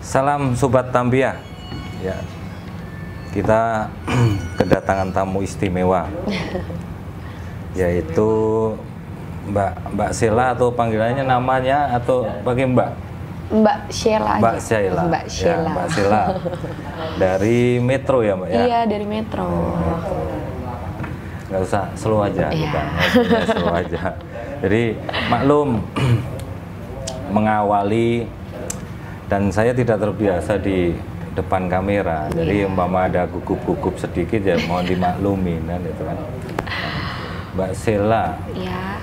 Salam Sobat Tambia. Ya, kita kedatangan tamu istimewa, yaitu Mbak Sheila, atau panggilannya namanya atau pakai Mbak? Mbak Sheila. Mbak Sheila. Mbak Sheila. Ya, Mbak Sheila. Dari Metro ya, Mbak ya? Iya, dari Metro. Nggak usah slow aja, Iya. kita slow aja. Jadi maklum, mengawali, dan saya tidak terbiasa di depan kamera, jadi umpama ada gugup-gugup sedikit ya mohon dimaklumin kan itu kan. Mbak Sheila, Iya.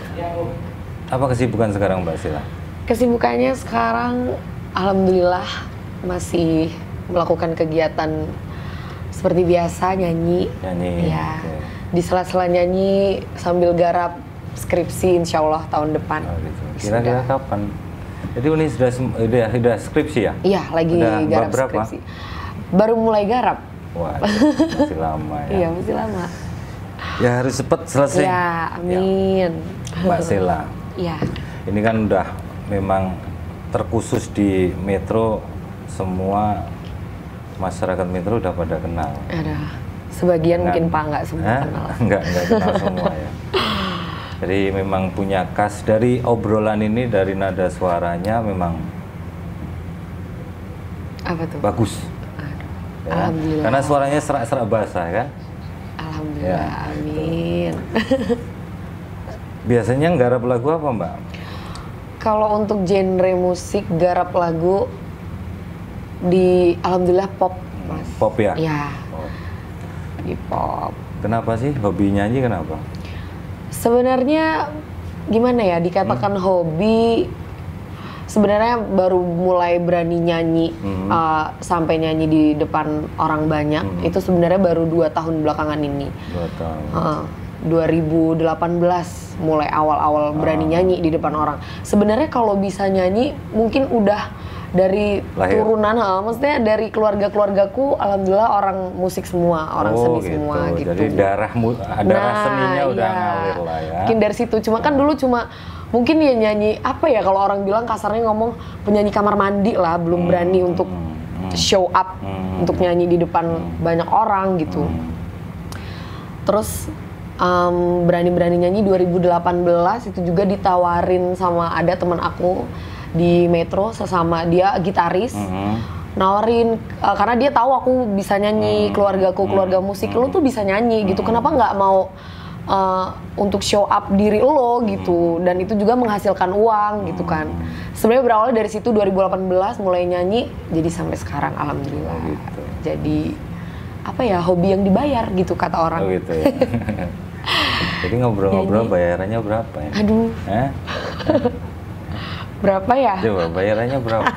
apa kesibukan sekarang Mbak Sheila? Kesibukannya sekarang alhamdulillah masih melakukan kegiatan seperti biasa, nyanyi. Nyanyi. Iya. Oke. Di sela-sela nyanyi sambil garap skripsi insya Allah tahun depan. Oh, gitu. Kira-kira kapan? Jadi ini sudah skripsi ya? Iya, lagi Udah garap bab berapa? skripsi. Baru mulai garap. Wah, masih lama ya. Iya, masih lama. Ya harus cepat selesai. Ya, amin. Mbak Sheila, Iya. ini kan udah memang terkhusus di Metro, semua masyarakat Metro udah pada kenal. Ada sebagian mungkin Pak nggak semua Hah? kenal. Enggak kenal semua ya. Jadi memang punya khas dari obrolan ini, dari nada suaranya memang Apa tuh? bagus. Ya. Alhamdulillah. Karena suaranya serak-serak basah kan. Alhamdulillah, Ya. amin. Biasanya nggarap lagu apa Mbak? Kalau untuk genre musik garap lagu di alhamdulillah pop, Mas. Pop ya? Ya, Oh. di pop. Kenapa sih hobi nyanyi, kenapa? Sebenarnya gimana ya dikatakan hobi, sebenarnya baru mulai berani nyanyi sampai nyanyi di depan orang banyak itu sebenarnya baru 2 tahun belakangan ini. 2 tahun. 2018 mulai awal-awal berani nyanyi di depan orang. Sebenarnya kalau bisa nyanyi mungkin udah dari Lahir. turunan, maksudnya dari keluarga-keluargaku alhamdulillah orang musik semua, orang seni semua gitu. Jadi darah seninya udah iya. ngalir lah ya. Mungkin dari situ. Cuma kan dulu mungkin ya nyanyi apa ya, kalau orang bilang kasarnya ngomong penyanyi kamar mandi lah, belum berani untuk show up untuk nyanyi di depan banyak orang gitu. Terus berani-berani nyanyi 2018 itu juga ditawarin sama ada teman aku di Metro, sesama dia gitaris. Nawarin karena dia tahu aku bisa nyanyi, keluarga musik, lo tuh bisa nyanyi gitu, kenapa nggak mau untuk show up diri lo gitu, dan itu juga menghasilkan uang gitu kan. Sebenarnya berawal dari situ 2018 mulai nyanyi, jadi sampai sekarang alhamdulillah. gitu. Jadi apa ya, hobi yang dibayar gitu kata orang. Oh gitu ya. Jadi ngobrol-ngobrol bayarannya berapa ya? Aduh, berapa ya? Coba bayarannya berapa?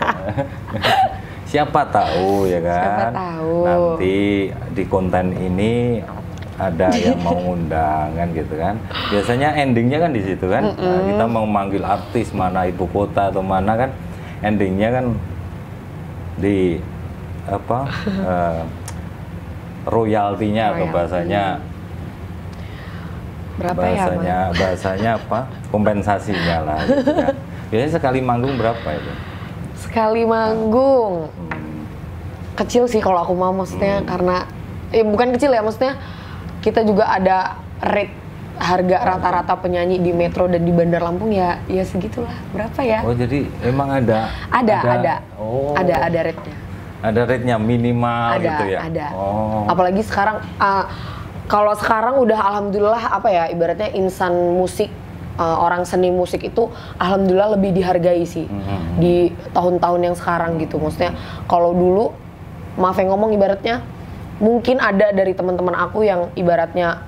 Siapa tahu ya kan? Siapa tahu. Nanti di konten ini ada yang mau ngundang kan gitu kan. Biasanya endingnya kan di situ kan. Nah, kita mau manggil artis mana, ibu kota atau mana kan, endingnya kan di apa? Royaltinya atau bahasanya Berapa ya, bahasanya apa? Kompensasinya lah gitu kan. Biasanya sekali manggung berapa itu? sekali manggung kecil sih kalau aku mau, maksudnya karena bukan kecil ya, maksudnya kita juga ada rate harga rata-rata penyanyi di Metro dan di Bandar Lampung ya segitulah. Berapa ya? Oh jadi emang ada. Oh. Ada rate-nya. Ada rate-nya minimal gitu ya? Ada. Oh. Apalagi sekarang kalau sekarang udah alhamdulillah apa ya, ibaratnya insan musik, orang seni musik itu alhamdulillah lebih dihargai sih di tahun-tahun yang sekarang gitu. Maksudnya kalau dulu, maaf yang ngomong, ibaratnya mungkin ada dari teman-teman aku yang ibaratnya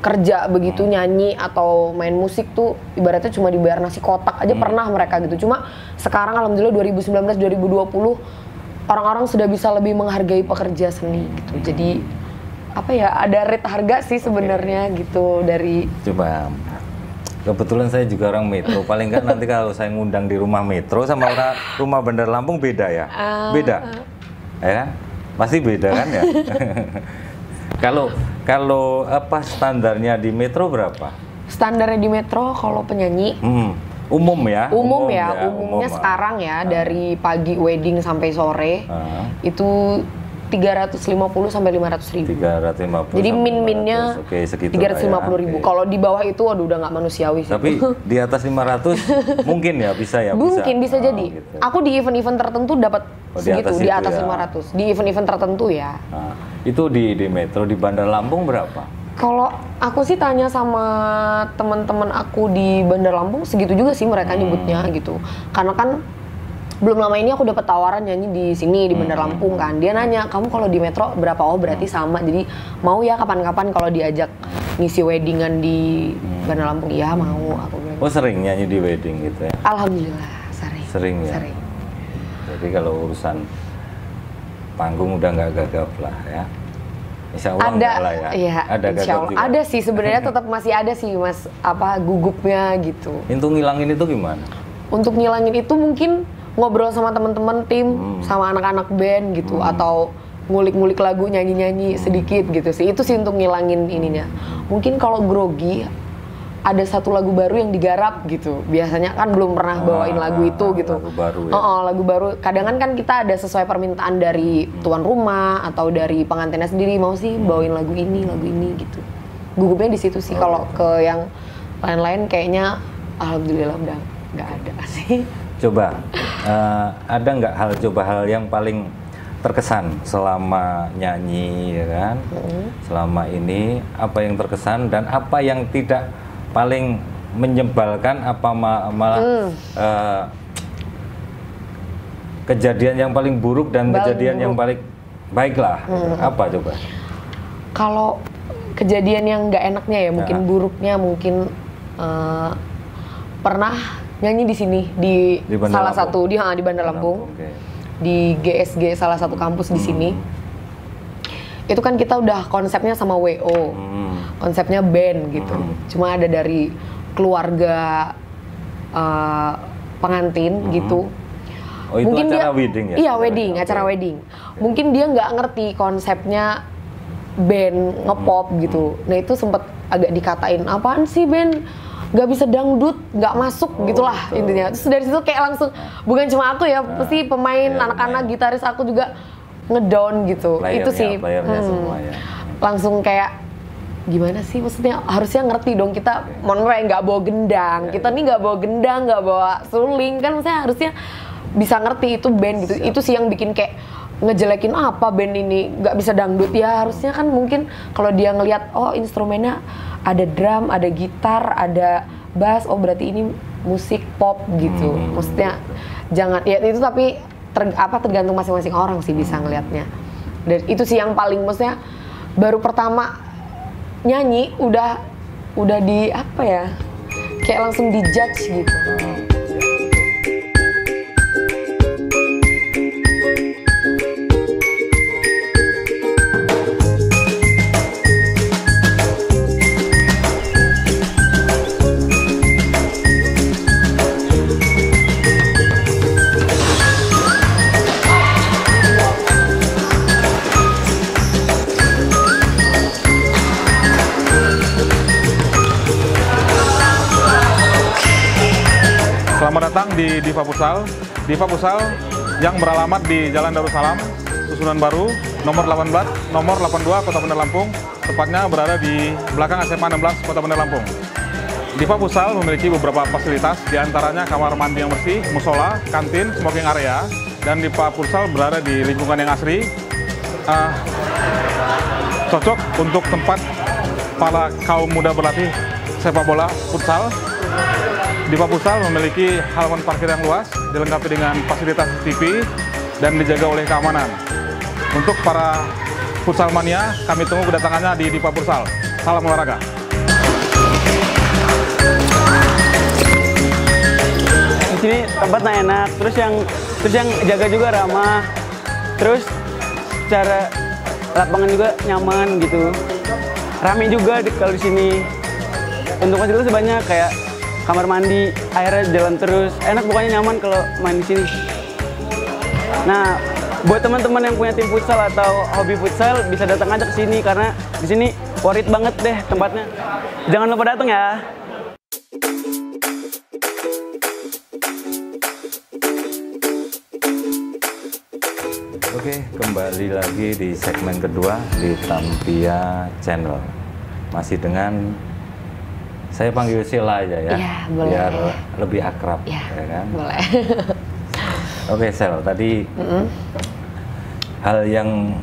kerja begitu nyanyi atau main musik tuh ibaratnya cuma dibayar nasi kotak aja pernah mereka gitu. Cuma sekarang alhamdulillah 2019 2020 orang-orang sudah bisa lebih menghargai pekerja seni gitu. Jadi apa ya, ada rate harga sih sebenarnya gitu dari. Coba, kebetulan saya juga orang Metro, paling nggak nanti kalau saya ngundang di rumah Metro sama rumah Bandar Lampung beda ya? Beda, ya kan? Pasti beda kan ya? Kalau apa standarnya di Metro berapa? Standarnya di Metro kalau penyanyi Umum ya? Umumnya sekarang ya, dari pagi wedding sampai sore, itu 350 sampai 500 ribu. 350. Jadi min-minnya 350 ribu. Kalau di bawah itu, waduh udah nggak manusiawi sih. Tapi di atas 500 mungkin ya bisa ya? Mungkin bisa jadi. Gitu. Aku di event-event tertentu dapat segitu, di atas 500. Di event-event tertentu ya. Nah, itu di Metro, di Bandar Lampung berapa? Kalau aku sih tanya sama teman-teman aku di Bandar Lampung, segitu juga sih mereka nyebutnya gitu. Karena kan belum lama ini aku dapat tawaran nyanyi di sini di Bandar Lampung kan. Dia nanya, "Kamu kalau di Metro berapa?" Oh, berarti sama. Jadi mau ya kapan-kapan kalau diajak ngisi weddingan di Bandar Lampung? Iya, mau aku bilang. Oh, sering nyanyi di wedding gitu ya? Alhamdulillah, sering. Sering ya? Sering. Jadi kalau urusan panggung udah nggak gagap lah ya? Insya Allah ada lah ya? Iya, ada insya Allah. Ada sih, sebenarnya tetap masih ada sih Mas, gugupnya gitu. Untuk ngilangin itu gimana? Untuk ngilangin itu mungkin ngobrol sama teman-teman tim, sama anak-anak band gitu, atau ngulik-ngulik lagu, nyanyi-nyanyi sedikit gitu sih. Itu sih untuk ngilangin ininya. Mungkin kalau grogi, ada satu lagu baru yang digarap gitu. Biasanya kan belum pernah bawain lagu itu gitu. Lagu baru ya? Lagu baru. Kadang kan kita ada sesuai permintaan dari tuan rumah atau dari pengantinnya sendiri, mau sih bawain lagu ini gitu. Gugupnya di situ sih. Kalau ke yang lain-lain kayaknya alhamdulillah udah nggak ada sih. Coba, ada nggak hal yang paling terkesan selama nyanyi ya kan? Selama ini apa yang terkesan dan apa yang tidak paling menyebalkan, apa malah kejadian yang paling buruk dan kejadian yang paling baik lah? Apa coba? Kalau kejadian yang nggak enaknya ya, mungkin buruknya, mungkin pernah nyanyi di sini di salah satu di Bandar Lampung, di GSG salah satu kampus di sini. Itu kan kita udah konsepnya sama WO, konsepnya band gitu. Cuma ada dari keluarga pengantin gitu. Oh, itu mungkin acara dia, wedding ya? Iya, wedding, acara wedding. Mungkin dia nggak ngerti konsepnya band ngepop gitu. Nah itu sempet agak dikatain, apaan sih band nggak bisa dangdut, nggak masuk gitulah intinya. Terus dari situ kayak langsung, bukan cuma aku ya, pasti pemain, anak-anak, gitaris aku juga ngedown gitu. Itu sih semua ya. Langsung kayak gimana sih, maksudnya harusnya ngerti dong kita, mohon maaf nggak bawa gendang, kita nih nggak bawa gendang, nggak bawa suling kan, maksudnya harusnya bisa ngerti itu band gitu. Itu sih yang bikin kayak ngejelekin, apa band ini nggak bisa dangdut ya. Harusnya kan mungkin kalau dia ngelihat, oh instrumennya ada drum, ada gitar, ada bass, oh berarti ini musik pop gitu. Maksudnya jangan ya itu, tapi tergantung masing-masing orang sih bisa ngelihatnya. Dan itu sih yang paling, maksudnya baru pertama nyanyi udah di apa ya, kayak langsung dijudge gitu. Selamat datang di Diva Futsal. Diva Futsal yang beralamat di Jalan Darussalam, Susunan Baru, nomor 18, nomor 82, Kota Bandar Lampung. Tepatnya berada di belakang SMA 16, Kota Bandar Lampung. Diva Futsal memiliki beberapa fasilitas, diantaranya kamar mandi yang bersih, musola, kantin, smoking area. Dan Diva Futsal berada di lingkungan yang asri, cocok untuk tempat para kaum muda berlatih sepak bola futsal. Diva Futsal memiliki halaman parkir yang luas, dilengkapi dengan fasilitas TV dan dijaga oleh keamanan. Untuk para futsal mania, kami tunggu kedatangannya di Diva Futsal. Salam olahraga. Di sini tempatnya enak, terus yang jaga juga ramah, terus secara lapangan juga nyaman gitu. Rame juga kalau di sini. Untuk fasilitas banyak kayak kamar mandi, airnya jalan terus, enak pokoknya, nyaman kalau main di sini. Nah, buat teman-teman yang punya tim futsal atau hobi futsal bisa datang aja ke sini karena di sini worth it banget deh tempatnya. Jangan lupa datang ya. Oke, kembali lagi di segmen kedua di Tampia Channel. Masih dengan saya panggil Sheila aja ya, Iya, boleh. biar lebih akrab, Ya, ya kan? boleh. Oke, Sel, tadi hal yang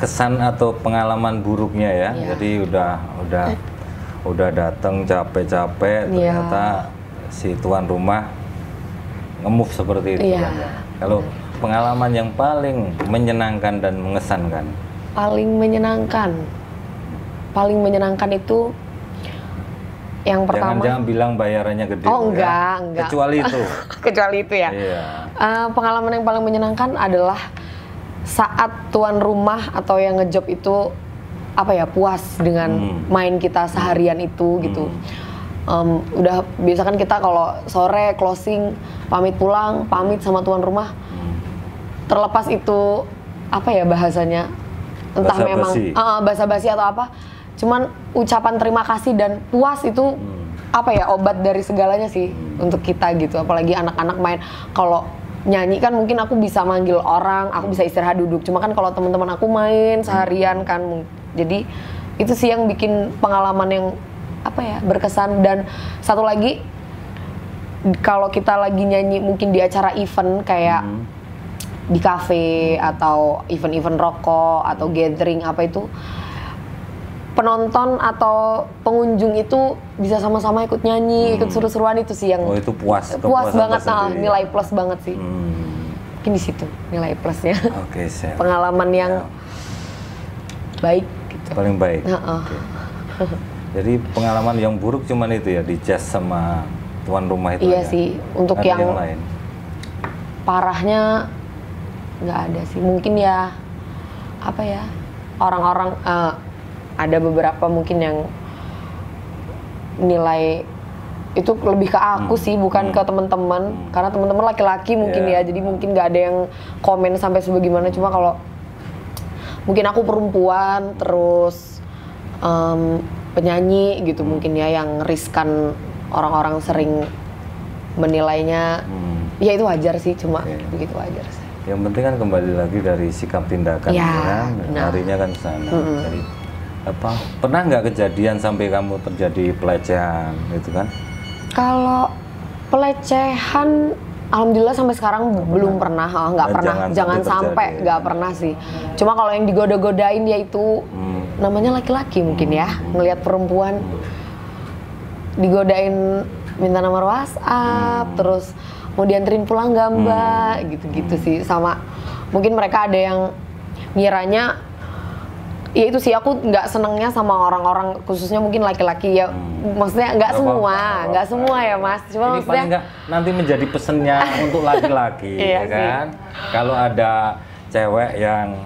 kesan atau pengalaman buruknya ya. Iya. Jadi udah datang capek-capek, Iya. ternyata si tuan rumah nge-move seperti itu Iya. kan. Ya. Kalau pengalaman yang paling menyenangkan dan mengesankan. Paling menyenangkan itu yang pertama. Jangan bilang bayarannya gede. Oh, ya. enggak. Kecuali itu. Kecuali itu ya. Iya. Pengalaman yang paling menyenangkan adalah saat tuan rumah atau yang ngejob itu puas dengan main kita seharian itu gitu. Udah biasa kan kita kalau sore closing pamit pulang, pamit sama tuan rumah. Terlepas itu bahasanya, entah memang basa-basi atau apa, cuman ucapan terima kasih dan puas itu obat dari segalanya sih untuk kita gitu. Apalagi anak-anak main, kalau nyanyi kan mungkin aku bisa manggil orang, aku bisa istirahat duduk, cuma kan kalau teman-teman aku main seharian kan, jadi itu sih yang bikin pengalaman yang berkesan. Dan satu lagi, kalau kita lagi nyanyi mungkin di acara event kayak di kafe atau event-event rokok atau gathering penonton atau pengunjung itu bisa sama-sama ikut nyanyi, ikut seru-seruan, itu sih yang itu puas banget, tersendiri. nilai plus banget sih. Mungkin di situ nilai plusnya. Oke, Sel. Pengalaman yang baik gitu. Paling baik. Oke. Jadi pengalaman yang buruk cuman itu ya, di jazz sama tuan rumah itu Iya aja. sih, untuk Ada yang lain. parahnya nggak ada sih. Mungkin ya orang-orang ada beberapa mungkin yang nilai itu lebih ke aku sih, bukan ke teman-teman, karena teman-teman laki-laki mungkin ya, jadi mungkin nggak ada yang komen sampai sebagaimana. Cuma kalau mungkin aku perempuan terus penyanyi gitu, mungkin ya yang riskan, orang-orang sering menilainya. Ya itu wajar sih, cuma begitu wajar sih. Yang penting kan kembali lagi dari sikap tindakan, Ya, kan? benar. Larinya kan ke sana. Jadi pernah nggak kejadian sampai kamu terjadi pelecehan gitu kan? Kalau pelecehan, alhamdulillah sampai sekarang belum pernah. Nggak pernah, jangan sampai nggak pernah sih. Cuma kalau yang digoda-godain dia itu namanya laki-laki mungkin ya, ngelihat perempuan digodain minta nomor WhatsApp, terus mau dianterin pulang nggak mbak, gitu-gitu sih. Sama mungkin mereka ada yang ngiranya, ya itu sih aku nggak senengnya sama orang-orang, khususnya mungkin laki-laki ya. Maksudnya nggak semua ya mas. Cuma ini maksudnya paling nggak nanti menjadi pesennya untuk laki-laki, Iya ya kan? Kalau ada cewek yang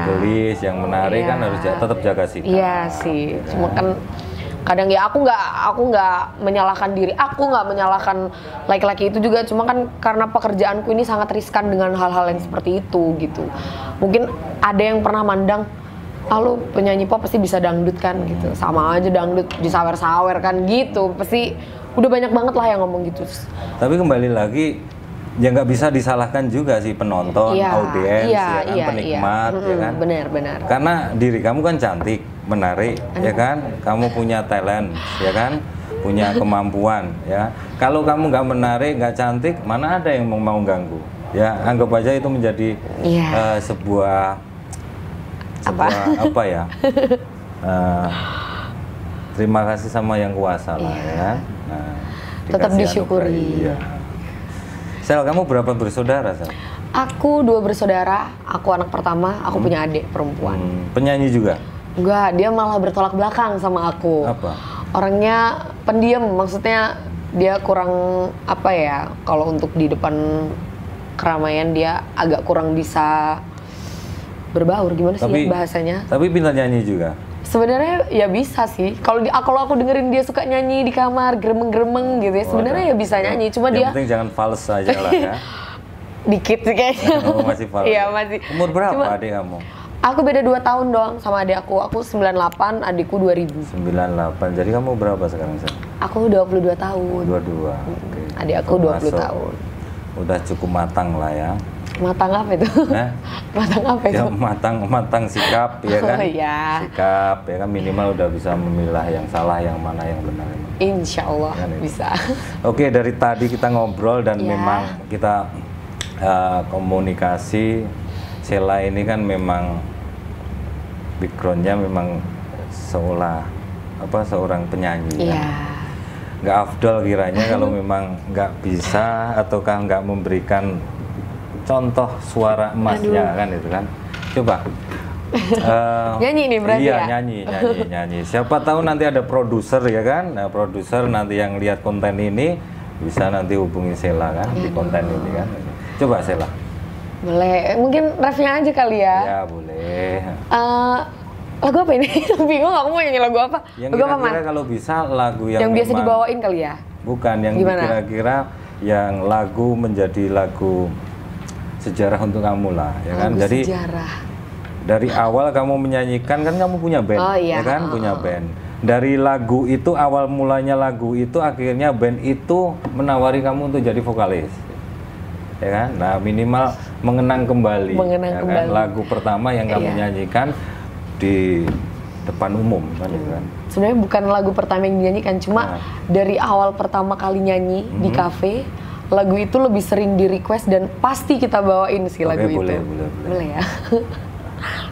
gelis, yang menarik kan harus tetap jaga sikap. Iya sih. Cuma kan kadang ya aku nggak menyalahkan diri, aku nggak menyalahkan laki-laki itu juga, cuma kan karena pekerjaanku ini sangat riskan dengan hal-hal yang seperti itu gitu. Mungkin ada yang pernah mandang, lu penyanyi pop pasti bisa dangdut kan gitu, sama aja dangdut disawer-sawer kan gitu, pasti udah banyak banget lah yang ngomong gitu. Tapi kembali lagi, ya nggak bisa disalahkan juga sih penonton, audiens, penikmat, ya kan? Benar. Karena diri kamu kan cantik, menarik, ya kan? Kamu punya talent, ya kan? Punya kemampuan, ya. Kalau kamu nggak menarik, nggak cantik, mana ada yang mau ganggu? Ya, anggap aja itu menjadi sebuah terima kasih sama yang kuasa lah, ya kan? Nah, tetap dikasih disyukuri. anugerah, iya. Sel, kamu berapa bersaudara, Sel? Aku 2 bersaudara, aku anak pertama, aku punya adik perempuan. Penyanyi juga? Enggak, dia malah bertolak belakang sama aku. Apa? Orangnya pendiam, maksudnya dia kurang kalau untuk di depan keramaian dia agak kurang bisa berbaur, gimana sih bahasanya? Tapi pintar nyanyi juga? Sebenarnya ya bisa sih. Kalau aku dengerin dia suka nyanyi di kamar, gremeng-gremeng gitu ya, sebenarnya ya bisa nyanyi. Cuma yang dia penting jangan fals aja lah ya. Dikit sih kayaknya. Masih fals. Iya, masih. Umur berapa adik kamu? Aku beda 2 tahun doang sama adik aku. Aku 98, adikku 2000. 98. Jadi kamu berapa sekarang, Sel? Aku 22 tahun. 22. Oke. Adik aku 20 tahun. Udah cukup matang lah ya. Matang apa itu? Nah, Matang apa itu? ya matang sikap ya kan? Oh iya. Sikap ya kan, minimal udah bisa memilah yang salah, yang mana yang benar. Insya Allah Kan, bisa. Oke, dari tadi kita ngobrol dan Ya. memang kita komunikasi. Sheila ini kan memang backgroundnya memang seorang penyanyi. Iya. Nggak afdol kiranya kalau memang nggak bisa ataukah nggak memberikan contoh suara emasnya kan itu kan. Coba Nyanyi nih berarti iya, ya? nyanyi. Siapa tahu nanti ada produser ya kan. Nah, produser nanti yang lihat konten ini bisa nanti hubungi Sheila kan di konten ini kan. Coba Sheila. Boleh, mungkin refnya aja kali ya. Ya boleh. Lagu apa ini? Bingung aku mau nyanyi lagu apa? Yang Lagu apa, Man? kira-kira kalau bisa lagu yang biasa memang- dibawain kali ya? Bukan, yang Gimana? kira-kira yang lagu menjadi lagu sejarah untuk kamu lah, ya kan? Lagu Jadi sejarah. dari awal kamu menyanyikan kan kamu punya band, Oh, iya. ya kan? Punya band. Dari lagu itu awal mulanya lagu itu akhirnya band itu menawari kamu untuk jadi vokalis, ya kan? Nah minimal mengenang kembali, Mengenang ya kan? kembali. Lagu pertama yang kamu Iya. nyanyikan di depan umum, kan? Gitu kan? Sebenarnya bukan lagu pertama yang dinyanyikan, cuma Nah. dari awal pertama kali nyanyi di kafe, lagu itu lebih sering di request dan pasti kita bawain sih Oke, lagu boleh, itu. boleh. ya.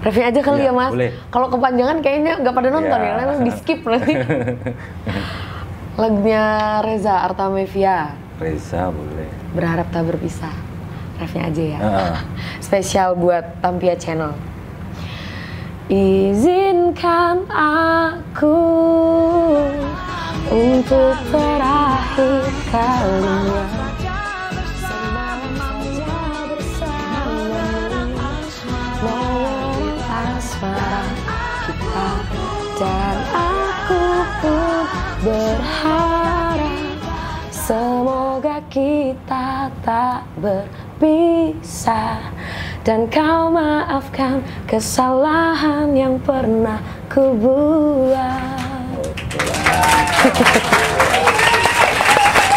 Refnya aja kali Iya, ya Mas. boleh. Kalau kepanjangan kayaknya nggak pada nonton Iya. ya, memang di skip nanti. Lagunya Reza Artamevia, Reza boleh. Berharap Tak Berpisah. Refnya aja ya. Heeh. Spesial buat Tampia Channel. Izinkan aku untuk terakhir kalinya semalam saja bersamamu, mengenang asmara kita, dan aku pun berharap semoga kita tak berpisah dan kau maafkan kesalahan yang pernah ku buat.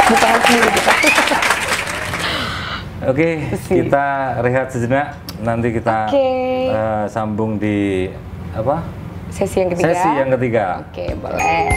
Bukan sendiri kita. Oke, kita rehat sejenak. Nanti kita Oke. sambung di apa? Sesi yang ketiga. Sesi yang ketiga. Oke, boleh.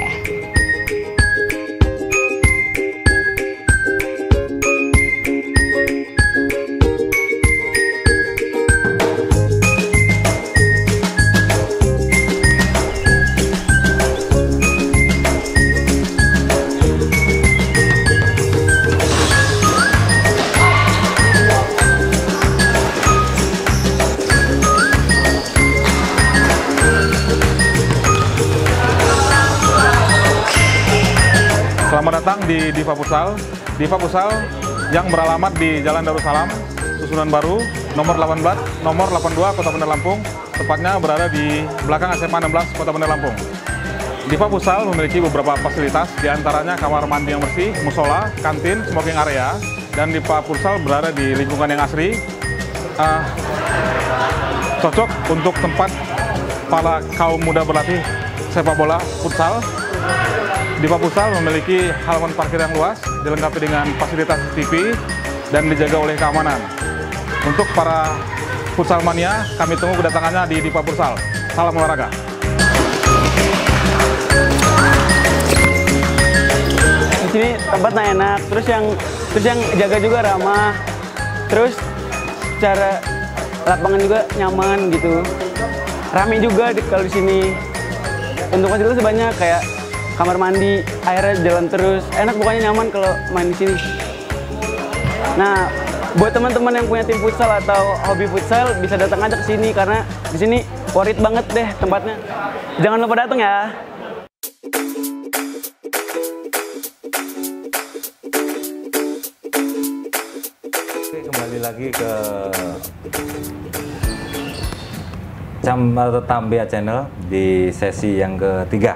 Selamat datang di Diva Futsal. Diva Futsal yang beralamat di Jalan Darussalam, Susunan Baru, nomor 18, nomor 82, Kota Bandar Lampung. Tepatnya berada di belakang SMA 16, Kota Bandar Lampung. Diva Futsal memiliki beberapa fasilitas, diantaranya kamar mandi yang bersih, musola, kantin, smoking area, dan Diva Futsal berada di lingkungan yang asri. Cocok untuk tempat para kaum muda berlatih sepak bola futsal. Diva Futsal memiliki halaman parkir yang luas, dilengkapi dengan fasilitas TV dan dijaga oleh keamanan. Untuk para futsal mania, kami tunggu kedatangannya di Diva Futsal. Salam olahraga. Di sini tempatnya enak, terus yang jaga juga ramah, terus secara lapangan juga nyaman gitu, rame juga kalau di sini. Untuk fasilitas banyak kayak kamar mandi, airnya jalan terus, enak pokoknya, nyaman kalau main di sini. Nah, buat teman-teman yang punya tim futsal atau hobi futsal bisa datang aja ke sini karena di sini worth it banget deh tempatnya. Jangan lupa datang ya. Oke, kembali lagi ke Tampia Channel di sesi yang ketiga.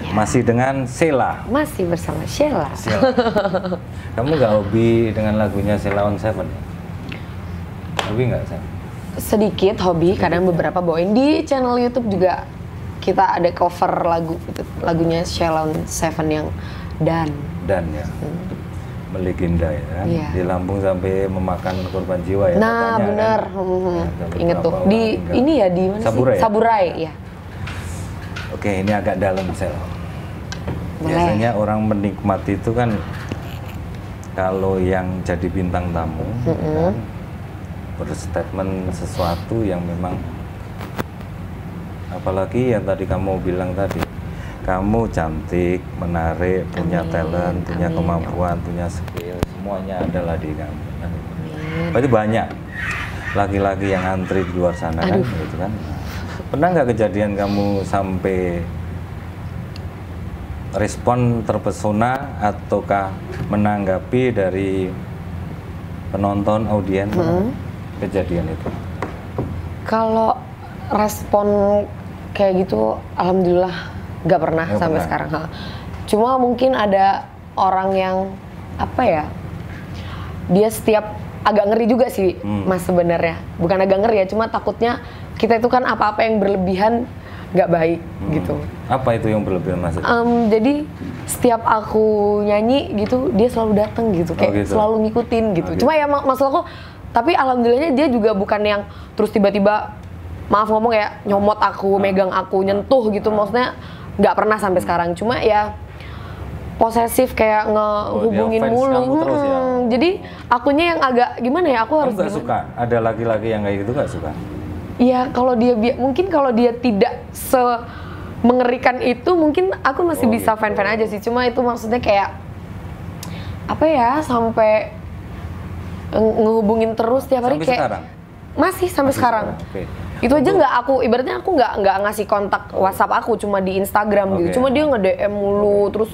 Masih dengan Sheila. Masih bersama Sheila. Sheila. Kamu nggak hobi dengan lagunya Sheila on Seven? Hobi nggak, Sam? Sedikit hobi, kadang beberapa bawain di channel YouTube juga. Kita ada cover lagunya Sheila on Seven yang Dan. Dan ya. melegenda ya kan? Iya. Di Lampung sampai memakan korban jiwa ya. Nah, katanya, bener. Kan? Ya, sampai Ingat tuh. berapa Di orang meninggal. ini ya di mana Saburai sih? ya? Saburai, ya. Oke, ini agak dalam sel. Boleh. Biasanya orang menikmati itu kan kalau yang jadi bintang tamu kan, berstatement sesuatu yang memang, apalagi yang tadi kamu bilang tadi, kamu cantik, menarik, punya talent, punya kemampuan, punya skill, semuanya adalah di kamu. Kan? Berarti banyak laki-laki yang antri di luar sana kan, gitu kan. Pernah nggak kejadian kamu sampai respon terpesona ataukah menanggapi dari penonton audiens kejadian itu? Kalau respon kayak gitu, alhamdulillah nggak pernah Nggak sampai pernah. sekarang. Cuma mungkin ada orang yang apa ya, dia setiap agak ngeri juga sih, Mas sebenarnya. Bukan agak ngeri ya, cuma takutnya kita itu kan apa-apa yang berlebihan nggak baik gitu. Apa itu yang berlebihan maksudnya? Jadi setiap aku nyanyi gitu, dia selalu datang gitu, kayak gitu. selalu ngikutin gitu. Oh, Cuma ya maksud aku, tapi alhamdulillahnya dia juga bukan yang terus tiba-tiba, maaf ngomong ya, nyomot aku, megang aku, nyentuh gitu. Maksudnya nggak pernah sampai sekarang. Cuma ya posesif kayak ngehubungin dia fans mulu. kamu terus ya? Jadi akunya yang agak gimana ya? Aku Kamu harus nggak gimana? suka? Ada laki-laki yang kayak gitu nggak suka? Ya kalau dia mungkin kalau dia tidak mengerikan itu, mungkin aku masih bisa gitu. fan-fan aja sih. Cuma itu maksudnya kayak apa ya, sampai ngehubungin terus tiap hari Sampai kayak sekarang? masih sampai sekarang. Oke. Itu aja nggak aku, ibaratnya aku nggak ngasih kontak WhatsApp aku, cuma di Instagram Oke. gitu. Cuma dia nge-DM mulu terus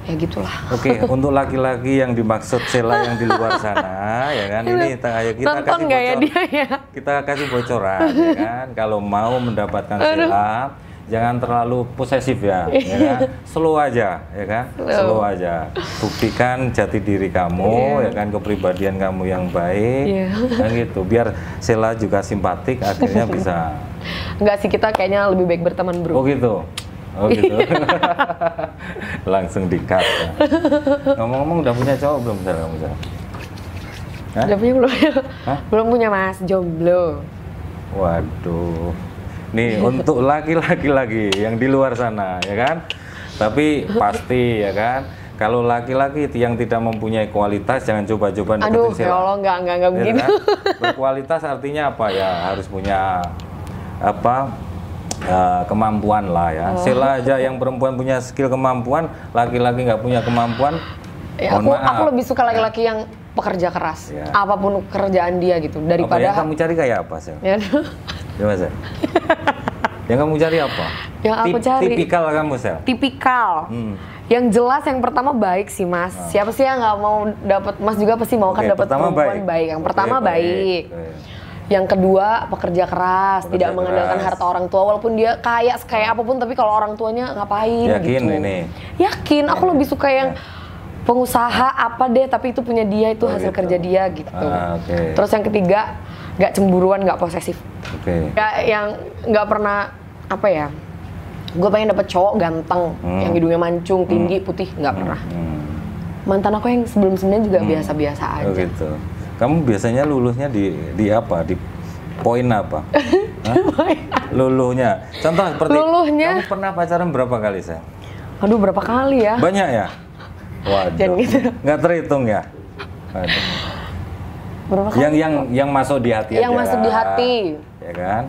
ya gitulah. Oke, untuk laki-laki yang dimaksud Sheila yang di luar sana, ya kan, ini ayo kita Nonton kasih nggak ya bocor, dia ya? kita kasih bocoran, ya kan, kalau mau mendapatkan Sheila, jangan terlalu posesif ya kan, slow aja, ya kan, slow aja, buktikan jati diri kamu, ya kan, kepribadian kamu yang baik, kan gitu, biar Sheila juga simpatik, akhirnya bisa. Nggak sih, kita kayaknya lebih baik berteman, bro. Oh gitu. Oh gitu. Langsung di-cut. Ya. Ngomong-ngomong udah punya cowok belum Sel, kamu Sel? Hah? Udah punya belum? Hah? Belum punya, Mas, jomblo. Waduh. Nih untuk laki-laki lagi yang di luar sana, ya kan? Tapi pasti ya kan, kalau laki-laki yang tidak mempunyai kualitas jangan coba-coba Aduh, deketin ya Sheila. Allah, nggak Ya begini. kan? Berkualitas artinya apa ya? Harus punya apa? Kemampuan lah ya. Sheila aja yang perempuan punya skill kemampuan, laki-laki nggak punya kemampuan. Ya, mohon aku maaf. lebih suka laki-laki yang pekerja keras, Ya. apapun kerjaan dia gitu, Apa daripada yang kamu cari kayak apa Sel? Ya, Gimana Sel? Yang kamu cari apa? Yang aku cari Tipikal kamu Sel. tipikal. Yang jelas yang pertama baik sih, Mas. Siapa sih yang nggak mau dapat, Mas juga pasti mau kan Oke, dapat pertama perempuan baik. Yang pertama Oke, baik. Oke. Yang kedua pekerja keras, Pekerja tidak mengandalkan keras. harta orang tua, walaupun dia kaya apapun, tapi kalau orang tuanya ngapain Yakin gitu. ini? Yakin, aku lebih suka yang pengusaha apa deh, tapi itu punya dia, itu Oh, hasil gitu. kerja dia gitu. Oke. Terus yang ketiga, nggak cemburuan, nggak posesif. Oke. Yang nggak pernah apa ya, gue pengen dapet cowok ganteng, yang hidungnya mancung, tinggi, putih, nggak pernah. Mantan aku yang sebelum-sebelumnya juga biasa-biasa aja. Oh gitu. Kamu biasanya luluhnya di apa? Di poin apa? Hah? Luluhnya. Contoh seperti Luluhnya? kamu pernah pacaran berapa kali Sel? Aduh, berapa kali ya? Banyak ya? Waduh. Jangan gitu. Nggak terhitung ya? Waduh. Berapa kali? Yang masuk di hati Yang aja. masuk di hati. Ya kan?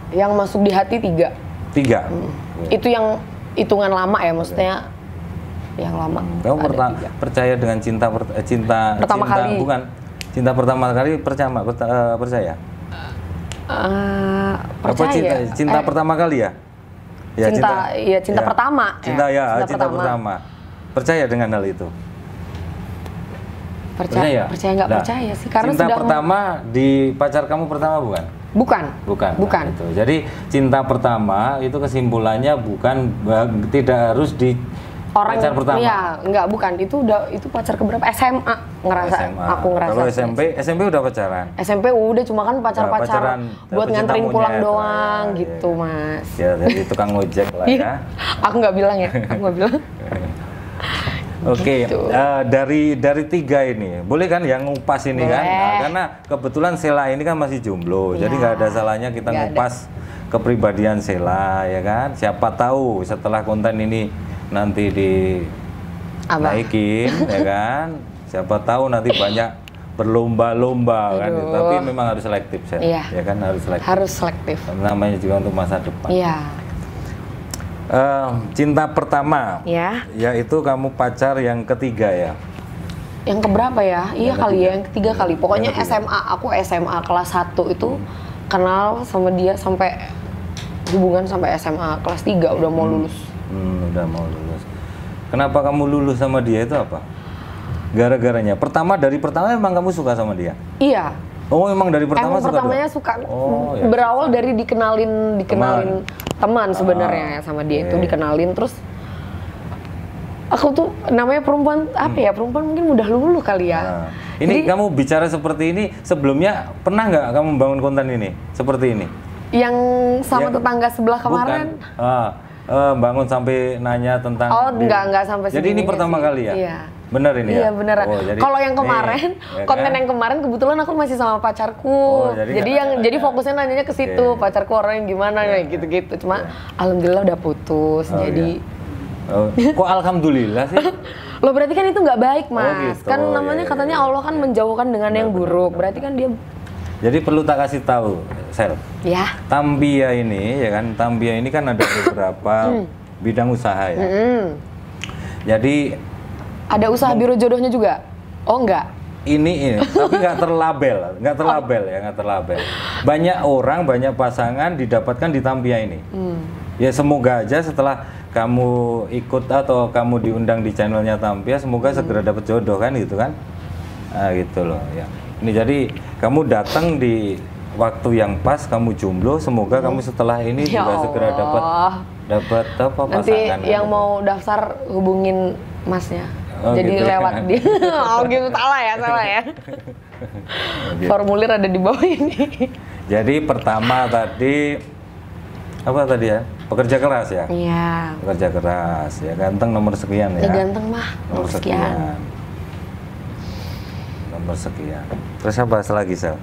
Yang masuk di hati 3. 3. Itu yang hitungan lama ya, maksudnya yang lama. Kamu Ada 3. percaya dengan cinta Pertama kali. bukan cinta pertama kali percaya? Apa Percaya. cinta pertama kali ya? Ya, cinta pertama. Cinta cinta pertama. Percaya dengan hal itu? Percaya nggak Nah, percaya sih, karena cinta sudah pertama di pacar kamu pertama bukan? bukan. Nah, itu. Jadi cinta pertama itu kesimpulannya tidak harus di Orang pacar pertama. Iya, bukan. Itu pacar keberapa? SMA aku ngerasa. Kalau SMP udah pacaran. SMP udah, cuma kan pacaran buat pecinta nganterin pulang monyet, doang ya, gitu, ya. Mas. Ya, jadi tukang ngojek lah ya. Aku nggak bilang ya, aku nggak bilang. Oke, Gitu. dari 3 ini, boleh kan yang ngupas ini kan? Boleh. Nah, karena kebetulan Sheila ini kan masih jomblo, jadi Iya. nggak ada salahnya kita Nggak ngupas kepribadian Sheila, ya kan? Siapa tahu setelah konten ini nanti dinaikin, ya kan? Siapa tahu nanti banyak berlomba-lomba kan? Aduh. Tapi memang harus selektif, Sheila. Iya. Ya kan, harus selektif. Harus selektif. Namanya juga untuk masa depan. Iya. Cinta pertama, Ya. yaitu kamu pacar yang ketiga ya. Yang keberapa ya? Iya Yang kali ketiga. ya, yang ketiga kali. Pokoknya Yang ketiga. SMA, aku SMA kelas 1 itu kenal sama dia sampai hubungan sampai SMA kelas 3 udah mau lulus. Udah mau lulus. Kenapa kamu lulus sama dia itu apa? Gara-garanya. Dari pertama emang kamu suka sama dia? Iya. Oh, emang dari pertama Emang suka pertamanya doang? suka. Oh, ya. Berawal dari dikenalin teman sebenarnya sama dia itu oke. dikenalin terus aku tuh namanya perempuan apa ya, perempuan mungkin mudah luluh kali ya. Nah, ini Jadi, kamu bicara seperti ini sebelumnya pernah nggak kamu membangun konten ini seperti ini? yang sama Yang- tetangga sebelah kemarin. Bukan. Bangun sampai nanya tentang. Oh, enggak sampai Jadi ini segininya pertama sih. kali ya? Iya. Bener ini ya? Iya beneran. Oh, jadi- Kalau yang kemarin, nih, ya konten kan? yang kemarin kebetulan aku masih sama pacarku. Oh, jadi nggak yang tanya-tanya. jadi fokusnya nanyanya ke situ, Oke. pacarku orangnya gimana ya gitu-gitu. Cuma alhamdulillah udah putus. Oh, jadi Oh, kok alhamdulillah sih? Loh berarti kan itu nggak baik mas. gitu. Kan Oh, namanya iya, katanya iya, Allah kan menjauhkan dengan yang buruk. Berarti kan dia Jadi perlu tak kasih tahu, Sel. ya. Tambia ini ya kan, Tambia ini kan ada beberapa bidang usaha ya. Jadi Ada usaha biro jodohnya juga? Oh enggak. ini tapi nggak terlabel, nggak terlabel. Banyak orang, banyak pasangan didapatkan di Tambia ini. Ya semoga aja setelah kamu ikut atau kamu diundang di channelnya Tambia, semoga segera dapat jodoh kan gitu kan? Nah, gitu loh ya. Ini jadi kamu datang di waktu yang pas, kamu jomblo, semoga kamu setelah ini Ya juga segera dapat Allah. apa Nanti pasangan. yang kan, mau daftar hubungin masnya. Oh, Jadi gitu ya. lewat dia. Oh gitu salah ya. gitu. Formulir ada di bawah ini. Jadi pertama tadi apa tadi ya? Pekerja keras ya. Iya. Pekerja keras ya, ganteng nomor sekian ya. Ya ganteng mah. Nomor sekian. Nomor sekian. Terus apa lagi, Sel?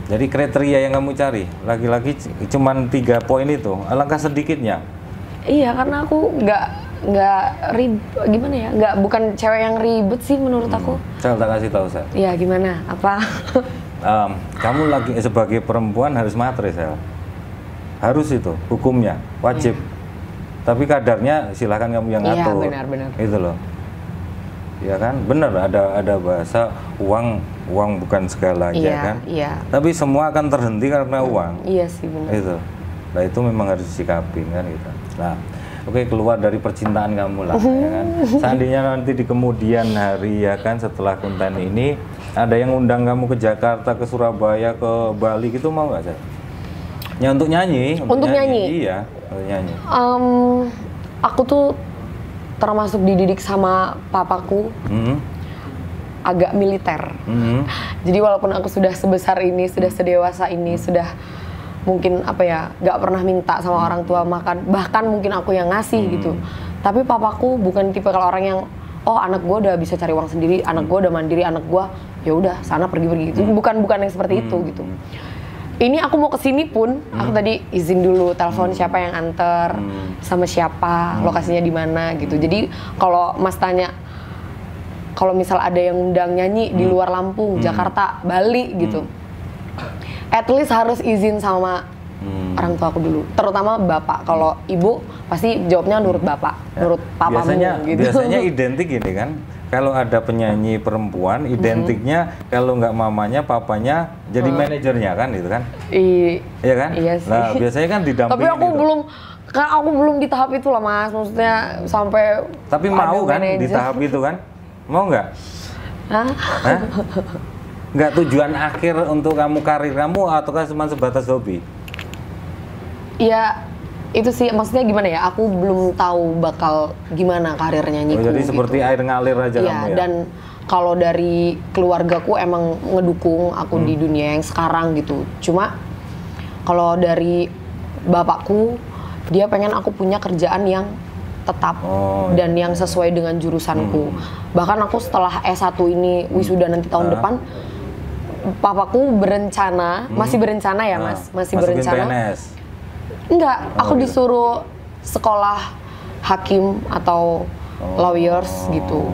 Jadi kriteria yang kamu cari laki-laki cuman 3 poin itu, alangkah sedikitnya. Iya karena aku nggak gimana ya, bukan cewek yang ribet sih menurut aku. Sel, tak kasih tahu, Sel. Iya gimana? Apa? Kamu lagi sebagai perempuan harus matre, Sel. Harus itu hukumnya, wajib. Tapi kadarnya silahkan kamu yang Iya, ngatur. benar. Itu loh. Ya kan, benar ada bahasa uang bukan segalanya Iya, kan. iya. Tapi semua akan terhenti karena uang. Iya sih benar. Itu. Nah itu memang harus disikapin kan gitu. Nah, oke, keluar dari percintaan kamu lah, ya kan. Seandainya nanti di kemudian hari ya kan setelah konten ini ada yang undang kamu ke Jakarta, ke Surabaya, ke Bali gitu mau nggak sih? Ya untuk nyanyi. Untuk nyanyi? Iya, untuk nyanyi. Aku tuh termasuk dididik sama papaku Mhm. agak militer. Mhm. Jadi walaupun aku sudah sebesar ini, sudah sedewasa ini, sudah mungkin apa ya, nggak pernah minta sama orang tua makan, bahkan mungkin aku yang ngasih gitu. Tapi papaku bukan tipe kalau orang yang oh anak gue udah bisa cari uang sendiri, anak gue udah mandiri, anak gue ya udah sana pergi gitu. Bukan yang seperti itu gitu. Ini aku mau kesini pun, aku tadi izin dulu, telepon siapa yang anter, sama siapa, lokasinya di mana gitu. Jadi kalau Mas tanya, kalau misal ada yang undang nyanyi di luar Lampung, Jakarta, Bali gitu, at least harus izin sama orang tua aku dulu, terutama bapak. Kalau ibu pasti jawabnya nurut bapak, nurut papamu gitu. Biasanya identik gini kan. Kalau ada penyanyi perempuan, identiknya kalau nggak mamanya, papanya jadi manajernya kan, gitu kan? Iya kan? Iya sih. Nah, biasanya kan didampingin. Tapi aku gitu. aku belum di tahap itu lah Mas, maksudnya sampai. Tapi mau kan di tahap itu kan? Mau nggak? Hah? Hah? Nggak tujuan akhir untuk kamu karir kamu ataukah cuma sebatas hobi? Ya itu sih, maksudnya gimana ya? Aku belum tahu bakal gimana karir nyanyiku. Jadi seperti gitu. air ngalir aja Iya, kamu ya? dan kalau dari keluargaku emang ngedukung aku di dunia yang sekarang gitu. Cuma kalau dari bapakku, dia pengen aku punya kerjaan yang tetap Oh, dan yang sesuai dengan jurusanku. Bahkan aku setelah S1 ini wisuda nanti tahun depan, papaku berencana, masih berencana ya Mas, masih Masukin berencana. PNS. Enggak, aku gitu. disuruh sekolah hakim atau lawyers gitu.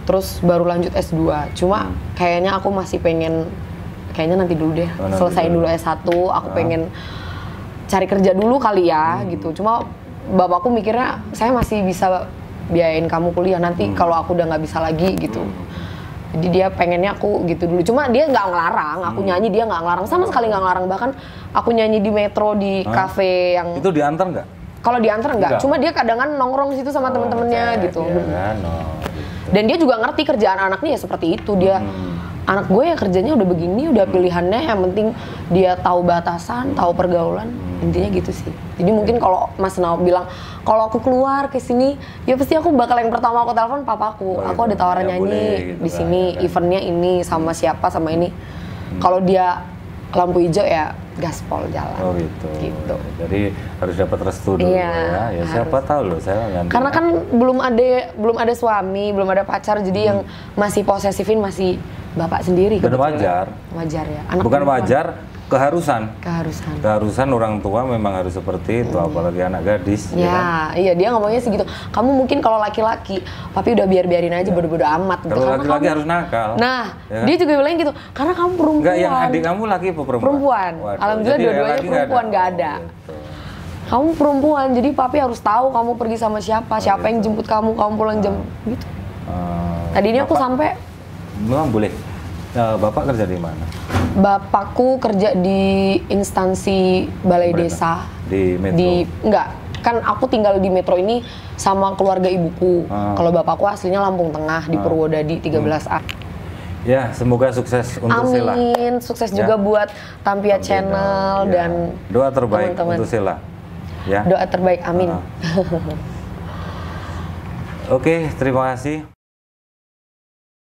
Terus baru lanjut S2. Cuma kayaknya aku masih pengen, kayaknya nanti dulu deh, nanti selesaiin dulu. dulu S1, aku pengen cari kerja dulu kali ya gitu. Cuma bapakku mikirnya saya masih bisa biayain kamu kuliah nanti kalau aku udah nggak bisa lagi gitu. Jadi dia pengennya aku gitu dulu. Cuma dia nggak ngelarang, aku nyanyi dia nggak ngelarang, sama sekali nggak ngelarang. Bahkan aku nyanyi di metro di kafe yang Itu diantar nggak? kalau diantar enggak, Enggak. cuma dia kadang nongkrong situ sama temen-temennya gitu. Iya kan? Oh, gitu. Dan dia juga ngerti kerjaan anaknya ya seperti itu. Dia anak gue ya kerjanya udah begini, udah pilihannya yang penting dia tahu batasan, tahu pergaulan. Intinya gitu sih. Jadi mungkin kalau Mas Nao bilang kalau aku keluar ke sini, ya pasti aku bakal yang pertama aku telepon papaku. Oh, Aku gitu. ada tawaran Ya, nyanyi boleh gitu di kan, sini, ya kan. eventnya ini sama siapa sama ini. Kalau dia lampu hijau ya gaspol jalan. Oh gitu. Gitu. Jadi harus dapat restu dulu Iya, ya. Ya siapa tahu loh saya nanti. Karena kan belum ada suami, belum ada pacar, jadi yang masih posesifin masih bapak sendiri. Dan kebetulan. wajar. Wajar ya. Anak Bukan perempuan. wajar, keharusan. Keharusan. Keharusan orang tua memang harus seperti itu, apalagi anak gadis. Ya kan? Ya, iya dia ngomongnya segitu. Kamu mungkin kalau laki-laki, papi udah biarin aja bodo-bodo amat. gitu. Kalau Karena laki-laki kamu- harus nakal. Nah, Ya kan? dia juga bilang gitu. Karena kamu perempuan. Enggak, yang adik kamu laki apa perempuan? Perempuan. Waduh, Alhamdulillah jadi yang dua-duanya laki perempuan, nggak ada. Oh, gitu. Kamu perempuan, jadi papi harus tahu kamu pergi sama siapa, siapa yang jemput kamu pulang jam gitu. Tadinya aku sampai Memang boleh. Bapak kerja di mana? bapakku kerja di instansi balai Pemerintah. desa Di Metro? enggak, kan aku tinggal di Metro ini sama keluarga ibuku. Kalau bapakku aslinya Lampung Tengah di Purwodadi 13A. Ya, semoga sukses untuk Sela. Amin, sukses Ya. juga buat Tampia Channel Ya. dan doa terbaik teman-teman. untuk Sela. Ya. Doa terbaik, amin. Oke, terima kasih.